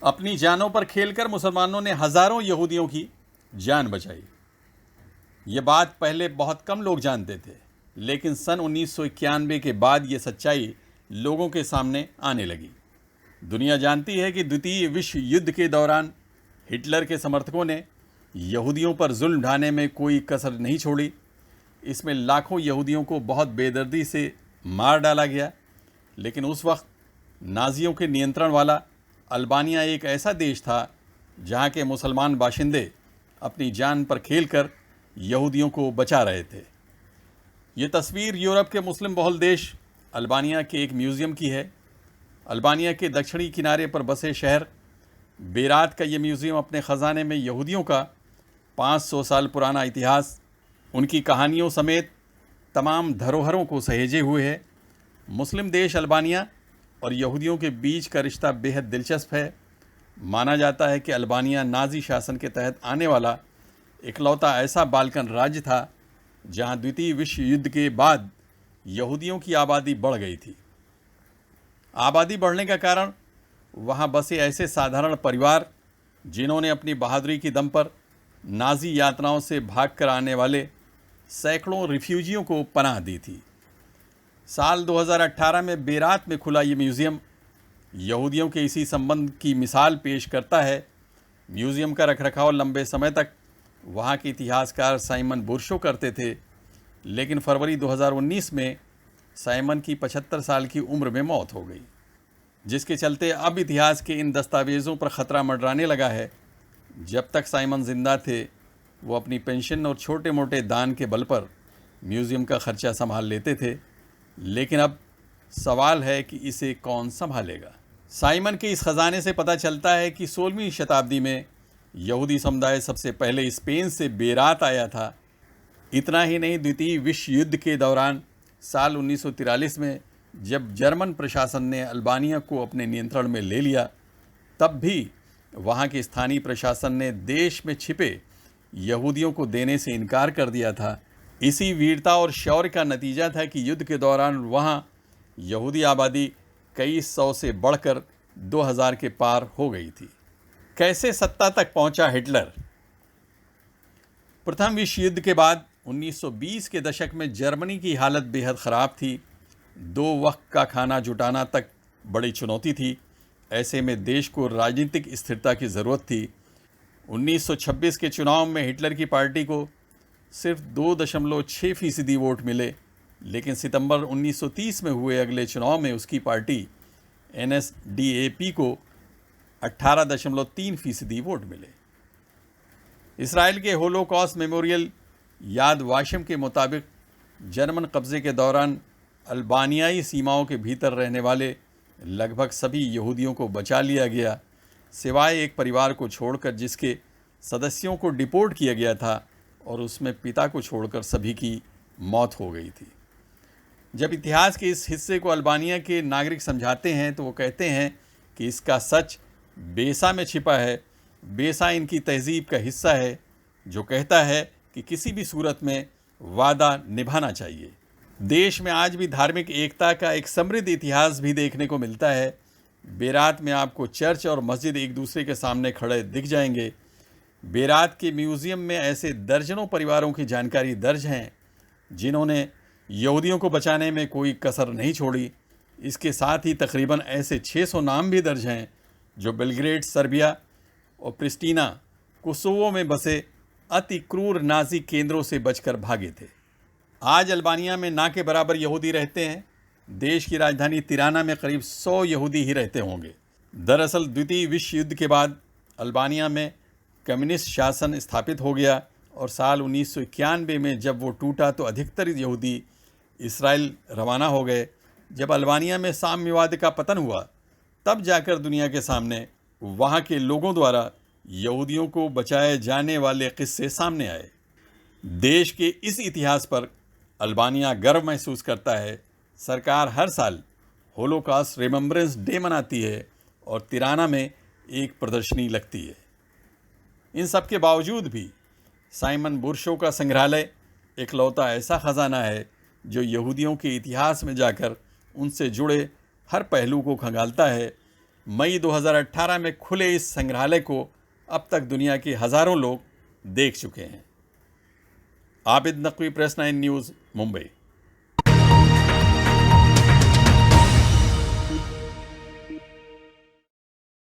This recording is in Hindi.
अपनी जानों पर खेलकर मुसलमानों ने हजारों यहूदियों की जान बचाई। ये बात पहले बहुत कम लोग जानते थे, लेकिन सन 1991 के बाद ये सच्चाई लोगों के सामने आने लगी। दुनिया जानती है कि द्वितीय विश्व युद्ध के दौरान हिटलर के समर्थकों ने यहूदियों पर जुल्म ढाने में कोई कसर नहीं छोड़ी। इसमें लाखों यहूदियों को बहुत बेदर्दी से मार डाला गया। लेकिन उस वक्त नाजियों के नियंत्रण वाला अल्बानिया एक ऐसा देश था जहाँ के मुसलमान बाशिंदे अपनी जान पर खेलकर यहूदियों को बचा रहे थे। ये तस्वीर यूरोप के मुस्लिम बहुल देश अल्बानिया के एक म्यूज़ियम की है। अल्बानिया के दक्षिणी किनारे पर बसे शहर बेरात का ये म्यूज़ियम अपने ख़जाने में यहूदियों का 500 साल पुराना इतिहास, उनकी कहानियों समेत तमाम धरोहरों को सहेजे हुए है। मुस्लिम देश अल्बानिया और यहूदियों के बीच का रिश्ता बेहद दिलचस्प है। माना जाता है कि अल्बानिया नाज़ी शासन के तहत आने वाला इकलौता ऐसा बाल्कन राज्य था जहां द्वितीय विश्व युद्ध के बाद यहूदियों की आबादी बढ़ गई थी। आबादी बढ़ने का कारण वहां बसे ऐसे साधारण परिवार जिन्होंने अपनी बहादुरी की दम पर नाज़ी यातनाओं से भागकर आने वाले सैकड़ों रिफ्यूजियों को पनाह दी थी। साल 2018 में बेरात में खुला ये म्यूज़ियम यहूदियों के इसी संबंध की मिसाल पेश करता है। म्यूज़ियम का रखरखाव लंबे समय तक वहाँ के इतिहासकार साइमन बुर्शो करते थे, लेकिन फरवरी 2019 में साइमन की 75 साल की उम्र में मौत हो गई, जिसके चलते अब इतिहास के इन दस्तावेज़ों पर ख़तरा मंडराने लगा है। जब तक साइमन जिंदा थे वो अपनी पेंशन और छोटे मोटे दान के बल पर म्यूज़ियम का खर्चा संभाल लेते थे, लेकिन अब सवाल है कि इसे कौन संभालेगा। साइमन के इस ख़जाने से पता चलता है कि 16वीं शताब्दी में यहूदी समुदाय सबसे पहले स्पेन से बेरात आया था। इतना ही नहीं, द्वितीय विश्व युद्ध के दौरान साल 1943 में जब जर्मन प्रशासन ने अल्बानिया को अपने नियंत्रण में ले लिया, तब भी वहाँ के स्थानीय प्रशासन ने देश में छिपे यहूदियों को देने से इनकार कर दिया था। इसी वीरता और शौर्य का नतीजा था कि युद्ध के दौरान वहाँ यहूदी आबादी कई सौ से बढ़कर 2000 के पार हो गई थी। कैसे सत्ता तक पहुंचा हिटलर? प्रथम विश्व युद्ध के बाद 1920 के दशक में जर्मनी की हालत बेहद ख़राब थी। 2 वक्त का खाना जुटाना तक बड़ी चुनौती थी। ऐसे में देश को राजनीतिक स्थिरता की ज़रूरत थी। 1926 के चुनाव में हिटलर की पार्टी को सिर्फ 2.6% वोट मिले, लेकिन सितंबर 1930 में हुए अगले चुनाव में उसकी पार्टी NSDAP को 18.3% वोट मिले। इसराइल के होलोकॉस्ट मेमोरियल याद वाशम के मुताबिक जर्मन कब्ज़े के दौरान अल्बानियाई सीमाओं के भीतर रहने वाले लगभग सभी यहूदियों को बचा लिया गया, सिवाय एक परिवार को छोड़कर जिसके सदस्यों को डिपोर्ट किया गया था और उसमें पिता को छोड़कर सभी की मौत हो गई थी। जब इतिहास के इस हिस्से को अल्बानिया के नागरिक समझाते हैं तो वो कहते हैं कि इसका सच बेसा में छिपा है। बेसा इनकी तहजीब का हिस्सा है जो कहता है कि किसी भी सूरत में वादा निभाना चाहिए। देश में आज भी धार्मिक एकता का एक समृद्ध इतिहास भी देखने को मिलता है। बेरात में आपको चर्च और मस्जिद एक दूसरे के सामने खड़े दिख जाएंगे। बेरात के म्यूज़ियम में ऐसे दर्जनों परिवारों की जानकारी दर्ज हैं जिन्होंने यहूदियों को बचाने में कोई कसर नहीं छोड़ी। इसके साथ ही तकरीबन ऐसे 600 नाम भी दर्ज हैं जो बेलग्रेड, सर्बिया और प्रिस्टीना, कोसोवो में बसे अति क्रूर नाज़ी केंद्रों से बचकर भागे थे। आज अल्बानिया में ना के बराबर यहूदी रहते हैं। देश की राजधानी तिराना में करीब 100 यहूदी ही रहते होंगे। दरअसल द्वितीय विश्व युद्ध के बाद अल्बानिया में कम्युनिस्ट शासन स्थापित हो गया और साल 1991 में जब वो टूटा तो अधिकतर यहूदी इसराइल रवाना हो गए। जब अल्बानिया में साम्यवाद का पतन हुआ तब जाकर दुनिया के सामने वहाँ के लोगों द्वारा यहूदियों को बचाए जाने वाले किस्से सामने आए। देश के इस इतिहास पर अल्बानिया गर्व महसूस करता है। सरकार हर साल होलोकॉस्ट रिमेम्बरेंस डे मनाती है और तिराना में एक प्रदर्शनी लगती है। इन सब के बावजूद भी साइमन बुर्शो का संग्रहालय इकलौता ऐसा ख़जाना है जो यहूदियों के इतिहास में जाकर उनसे जुड़े हर पहलू को खंगालता है। मई 2018 में खुले इस संग्रहालय को अब तक दुनिया के हजारों लोग देख चुके हैं। Abid Naqvi, press 9 news, Mumbai.